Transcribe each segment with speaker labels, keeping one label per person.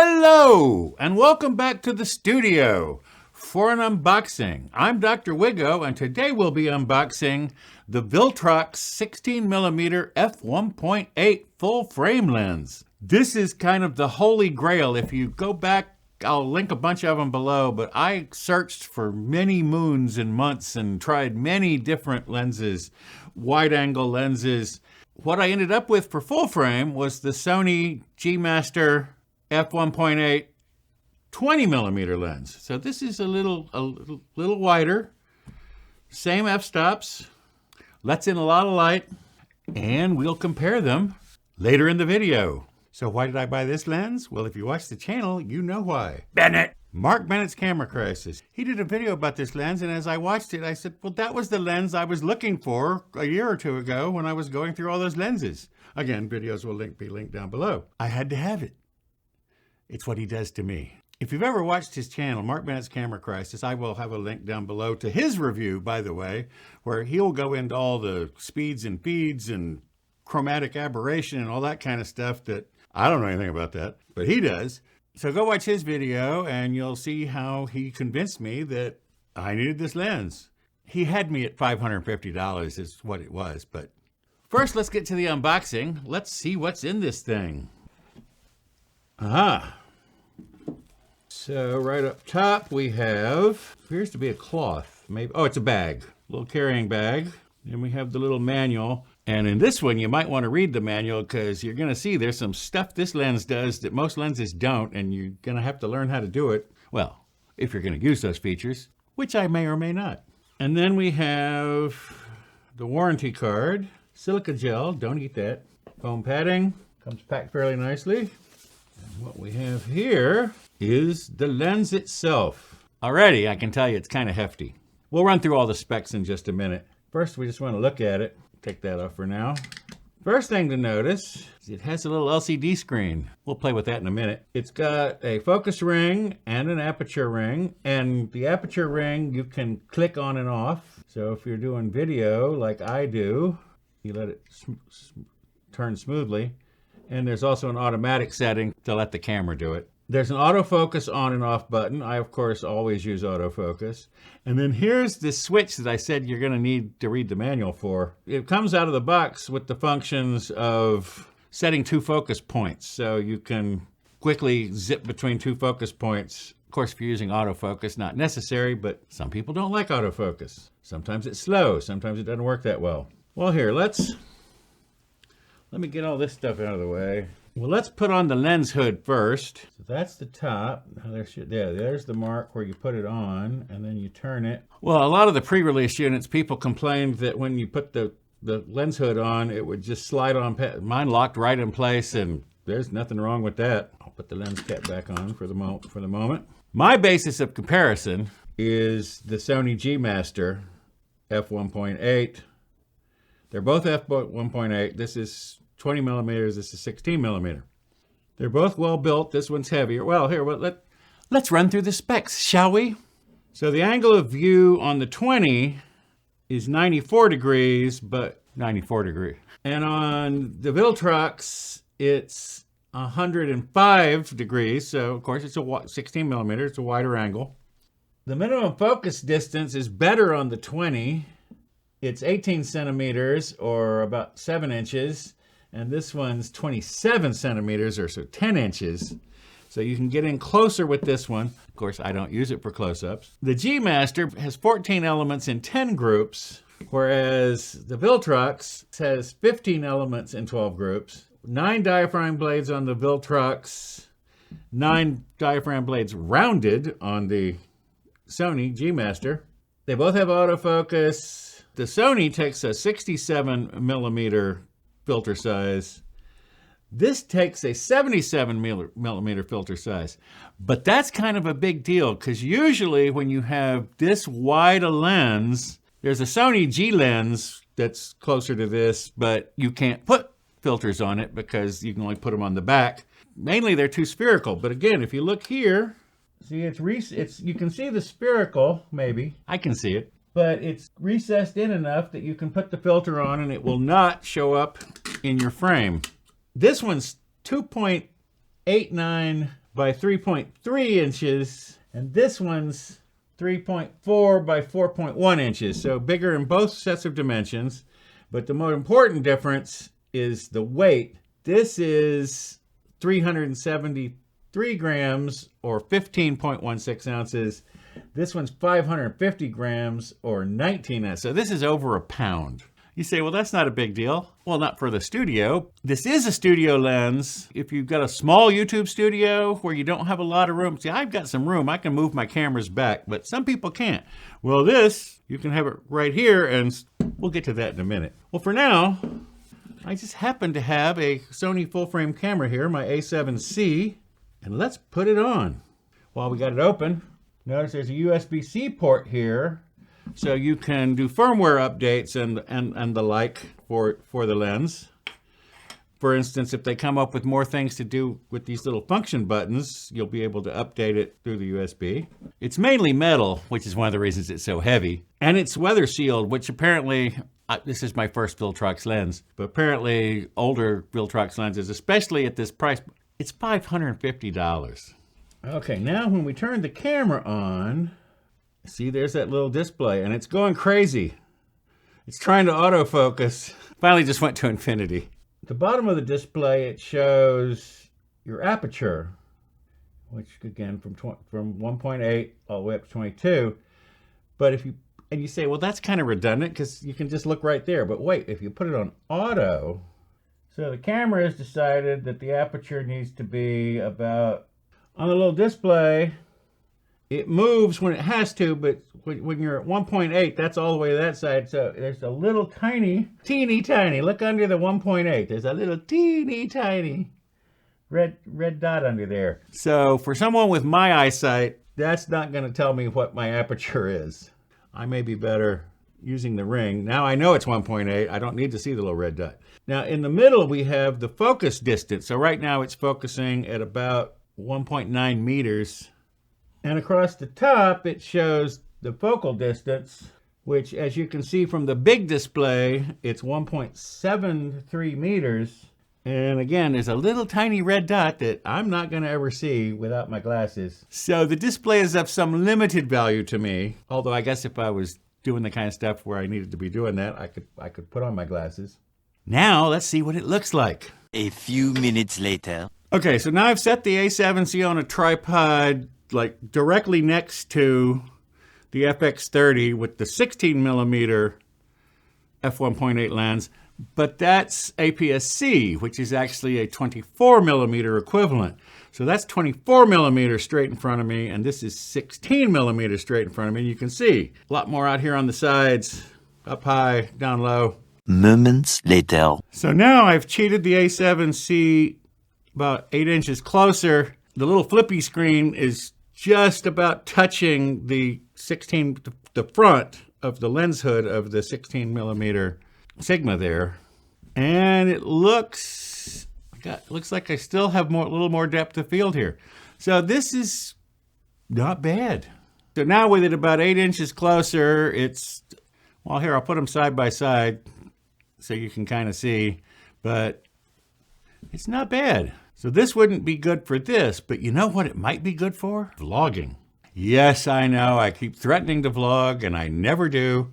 Speaker 1: Hello, and welcome back to the studio for an unboxing. I'm Dr. Wiggo, and today we'll be unboxing the Viltrox 16mm F1.8 full-frame lens. This is kind of the holy grail. If you go back, I'll link a bunch of them below, but I searched for many moons and months and tried many different lenses, wide-angle lenses. What I ended up with for full-frame was the Sony G Master F1.8 20mm lens. So this is a little wider, same f-stops, lets in a lot of light, and we'll compare them later in the video. So why did I buy this lens? Well, if you watch the channel, you know why. Bennett! Mark Bennett's Camera Crisis. He did a video about this lens, and as I watched it, I said, well, that was the lens I was looking for a year or two ago when I was going through all those lenses. Again, videos will be linked down below. I had to have it. It's what he does to me. If you've ever watched his channel, Mark Bennett's Camera Crisis, I will have a link down below to his review, by the way, where he'll go into all the speeds and feeds and chromatic aberration and all that kind of stuff that I don't know anything about that, but he does. So go watch his video and you'll see how he convinced me that I needed this lens. He had me at $550 is what it was, but first let's get to the unboxing. Let's see what's in this thing. Aha. So right up top we have, appears to be a cloth. Maybe, oh, it's a bag, a little carrying bag. And we have the little manual. And in this one, you might want to read the manual because you're going to see there's some stuff this lens does that most lenses don't, and you're going to have to learn how to do it. Well, if you're going to use those features, which I may or may not. And then we have the warranty card, silica gel, don't eat that, foam padding, comes packed fairly nicely. And what we have here is the lens itself. Already, I can tell you it's kind of hefty. We'll run through all the specs in just a minute. First, we just want to look at it. Take that off for now. First thing to notice is it has a little LCD screen. We'll play with that in a minute. It's got a focus ring and an aperture ring. And the aperture ring you can click on and off. So if you're doing video like I do, you let it turn smoothly. And there's also an automatic setting to let the camera do it. There's an autofocus on and off button. I, of course, always use autofocus. And then here's the switch that I said you're going to need to read the manual for. It comes out of the box with the functions of setting two focus points. So you can quickly zip between two focus points. Of course, if you're using autofocus, not necessary, but some people don't like autofocus. Sometimes it's slow. Sometimes it doesn't work that well. Well, here, let me get all this stuff out of the way. Well, let's put on the lens hood first. So that's the top. There's the mark where you put it on, and then you turn it. Well, a lot of the pre-release units, people complained that when you put the lens hood on, it would just slide on. Mine locked right in place, and there's nothing wrong with that. I'll put the lens cap back on for the moment. My basis of comparison is the Sony G Master F1.8. They're both F1.8. This is 20 millimeters, this is 16 millimeter. They're both well built. This one's heavier. Well, here, let's run through the specs, shall we? So the angle of view on the 20 is 94 degrees, but 94 degrees. And on the Viltrox, it's 105 degrees. So of course it's a 16 millimeter, it's a wider angle. The minimum focus distance is better on the 20. It's 18 centimeters or about 7 inches. And this one's 27 centimeters or so 10 inches. So you can get in closer with this one. Of course, I don't use it for close-ups. The G Master has 14 elements in 10 groups, whereas the Viltrox has 15 elements in 12 groups. 9 diaphragm blades on the Viltrox, 9 diaphragm blades rounded on the Sony G Master. They both have autofocus. The Sony takes a 67 millimeter filter size. This takes a 77 millimeter filter size. But that's kind of a big deal because usually when you have this wide a lens, there's a Sony G lens that's closer to this, but you can't put filters on it because you can only put them on the back. Mainly they're too spherical. But again, if you look here, see you can see the spherical, maybe. I can see it. But it's recessed in enough that you can put the filter on and it will not show up in your frame. This one's 2.89 by 3.3 inches, and this one's 3.4 by 4.1 inches. So bigger in both sets of dimensions. But the more important difference is the weight. This is 373 grams or 15.16 ounces. This one's 550 grams or 19 ounces. So this is over a pound. You say, well, that's not a big deal. Well, not for the studio. This is a studio lens. If you've got a small YouTube studio where you don't have a lot of room, see, I've got some room. I can move my cameras back, but some people can't. Well, this, you can have it right here, and we'll get to that in a minute. Well, for now, I just happen to have a Sony full-frame camera here, my A7C, and let's put it on. While we got it open, notice there's a USB-C port here, so you can do firmware updates and the like for the lens. For instance, if they come up with more things to do with these little function buttons, you'll be able to update it through the USB. It's mainly metal, which is one of the reasons it's so heavy. And it's weather sealed, which apparently, this is my first Viltrox lens, but apparently older Viltrox lenses, especially at this price, it's $550. Okay, now when we turn the camera on, see, there's that little display, and it's going crazy. It's trying to autofocus. Finally just went to infinity. At the bottom of the display, it shows your aperture, which again from 1.8 all the way up to 22. But if you say, well, that's kind of redundant because you can just look right there. But wait, if you put it on auto, so the camera has decided that the aperture needs to be about, on the little display, it moves when it has to, but when you're at 1.8, that's all the way to that side. So there's a little teeny tiny, look under the 1.8. There's a little teeny tiny red dot under there. So for someone with my eyesight, that's not going to tell me what my aperture is. I may be better using the ring. Now I know it's 1.8. I don't need to see the little red dot. Now in the middle, we have the focus distance. So right now it's focusing at about 1.9 meters. And across the top, it shows the focal distance, which, as you can see from the big display, it's 1.73 meters. And again, there's a little tiny red dot that I'm not going to ever see without my glasses. So the display is of some limited value to me. Although I guess if I was doing the kind of stuff where I needed to be doing that, I could put on my glasses. Now, let's see what it looks like.
Speaker 2: A few minutes later.
Speaker 1: Okay, so now I've set the A7C on a tripod like directly next to the FX30 with the 16mm F1.8 lens, but that's APS-C, which is actually a 24mm equivalent. So that's 24mm straight in front of me, and this is 16mm straight in front of me. And you can see a lot more out here on the sides, up high, down low.
Speaker 2: Moments later.
Speaker 1: So now I've cheated the A7C about 8 inches closer. The little flippy screen is just about touching the front of the lens hood of the 16mm Sigma there. And it looks like I still have a little more depth of field here. So this is not bad. So now with it about 8 inches closer, well, here, I'll put them side by side so you can kind of see, but it's not bad. So this wouldn't be good for this, but you know what it might be good for? Vlogging. Yes, I know, I keep threatening to vlog, and I never do,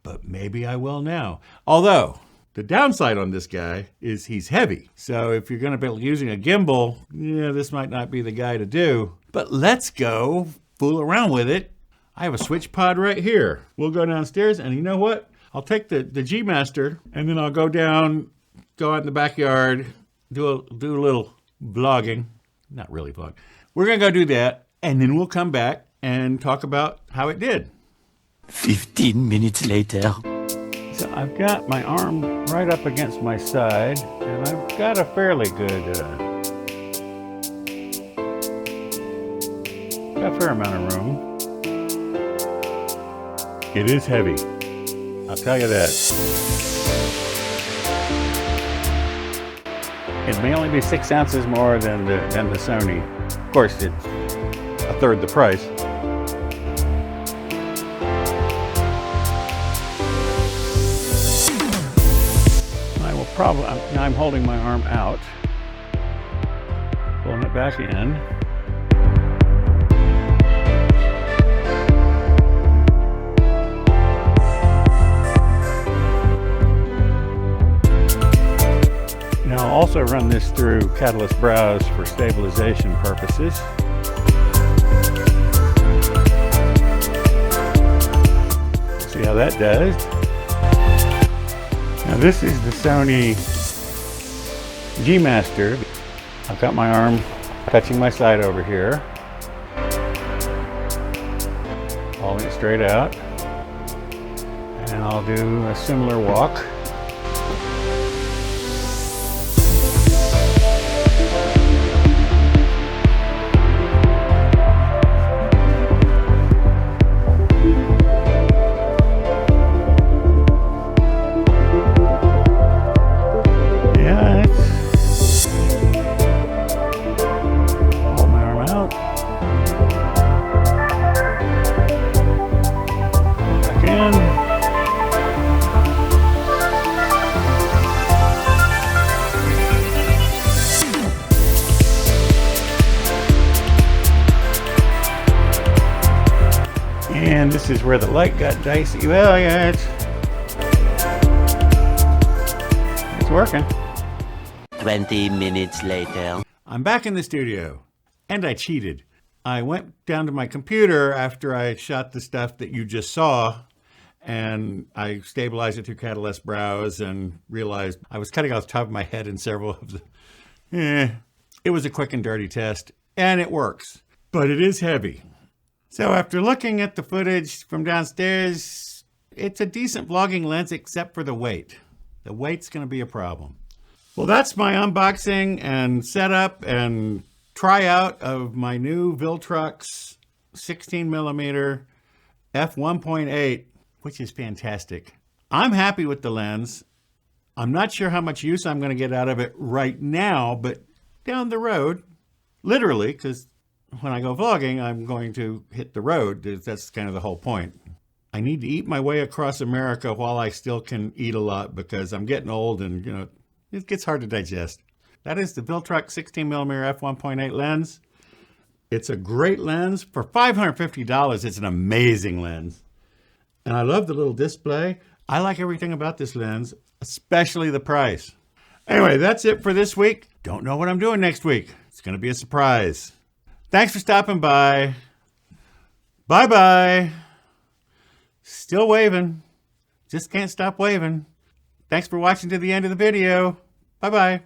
Speaker 1: but maybe I will now. Although, the downside on this guy is he's heavy. So if you're gonna be using a gimbal, yeah, this might not be the guy to do. But let's go fool around with it. I have a switch pod right here. We'll go downstairs, and you know what? I'll take the G Master, and then I'll go out in the backyard, do a little vlogging. Not really vlog. We're gonna go do that, and then we'll come back and talk about how it did.
Speaker 2: 15 minutes later.
Speaker 1: So I've got my arm right up against my side, and I've got a fairly good, got a fair amount of room. It is heavy, I'll tell you that. It may only be 6 ounces more than the Sony. Of course, it's a third the price. Now I'm holding my arm out, pulling it back in. I'll also run this through Catalyst Browse for stabilization purposes. See how that does. Now this is the Sony G Master. I've got my arm touching my side over here, holding it straight out, and I'll do a similar walk. And this is where the light got dicey. Well, yeah, it's working.
Speaker 2: 20 minutes later.
Speaker 1: I'm back in the studio, and I cheated. I went down to my computer after I shot the stuff that you just saw, and I stabilized it through Catalyst Browse and realized I was cutting off the top of my head in several of the... It was a quick and dirty test, and it works, but it is heavy. So after looking at the footage from downstairs, it's a decent vlogging lens except for the weight. The weight's going to be a problem. Well, that's my unboxing and setup and tryout of my new Viltrox 16mm F1.8, which is fantastic. I'm happy with the lens. I'm not sure how much use I'm going to get out of it right now, but down the road, literally, because when I go vlogging, I'm going to hit the road. That's kind of the whole point. I need to eat my way across America while I still can eat a lot because I'm getting old and, it gets hard to digest. That is the Viltrox 16mm F1.8 lens. It's a great lens. For $550, it's an amazing lens. And I love the little display. I like everything about this lens, especially the price. Anyway, that's it for this week. Don't know what I'm doing next week. It's going to be a surprise. Thanks for stopping by. Bye-bye. Still waving. Just can't stop waving. Thanks for watching to the end of the video. Bye-bye.